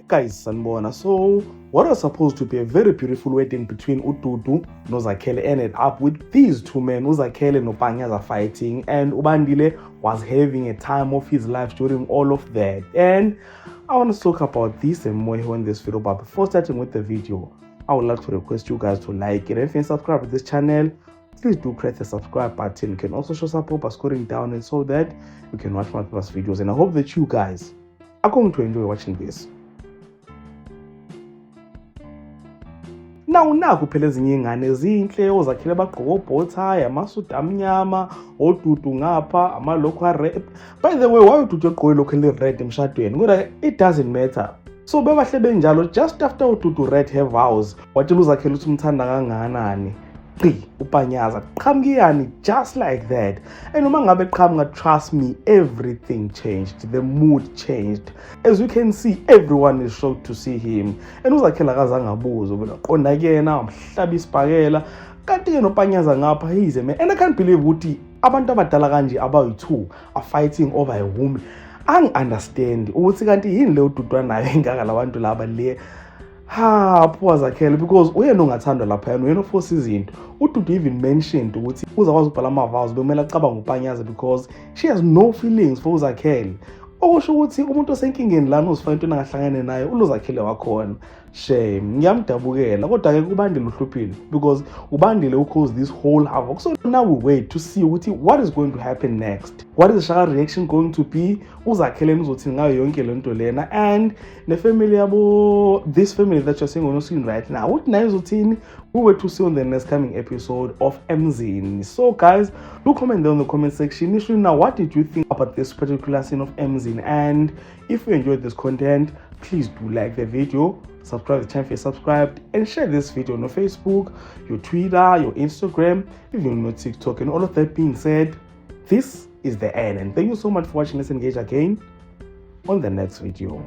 Guys, sanibona. So what was supposed to be a very beautiful wedding between uDudu noZakhele ended up with these two men, uZakhele noPanyaza, fighting, and uBandile was having a time of his life during all of that. And I want to talk about this and more here in this video, but before starting with the video, I would like to request you guys to like it. If you subscribe to this channel, please do press the subscribe button. You can also show support by scrolling down, and so that you can watch my past videos. And I hope that you guys are going to enjoy watching this. Naku phela ezinye ingane ezinhle oZakhele bagqoka obhothayi, amasudu amnyama, oDudu ngapha, amalokhu a-rap. By the way, why uDudu egqoke lokhu eli-red emshadweni? Kodwa it doesn't matter. So bebahle benjalo, just after uDudu read her vows, watshela uZakhele ukuthi umthanda kangakanani. uPanyaza qhamukiyani just like that. And uma ngabe qhamuka, trust me, everything changed, the mood changed. As you can see, everyone is shocked to see him. And uZakhele akazange abuze ukuthi qonda kuyena umhlaba isibhakela, kanti ke noPanyaza ngapha, he is a man. And I can't believe ukuthi abantu abadala kanje abayi-2 are fighting over a woman. Angi-understand ukuthi kanti yini leyo uDudu anayo engaka labantu laba le. Poor Zakhele, because uyena ongathandwa lapha yena, uyena oforce izinto. uDudu even mentioned ukuthi uzakwazi ukubhala ama-vows bekumele acabanga uPanyaza because she has no feelings for uZakhele. Okusho ukuthi umuntu osenkingeni lana uzifana into engahlangane naye uZakhele wakhona. Shame, ngiyamdabukela, kodwa-ke uBandile uhluphile because uBandile who caused this whole havoc. So now we wait to see ukuthi what is going to happen next. What is the Shaka reaction going to be? uZakhele uzothini ngayo yonke le nto lena, and the family yabo, this family that you're seeing on screen right now, uthi naye uzothini? We wait to see on the next coming episode of Emzini. So guys, do comment down in the comment section. Initially, now, what did you think about this particular scene of Emzini? And if you enjoyed this content, please do like the video, subscribe to the channel if you're subscribed, and share this video on your Facebook, your Twitter, your Instagram, even your TikTok. And all of that being said, this is the end, and thank you so much for watching. Let's engage again on the next video.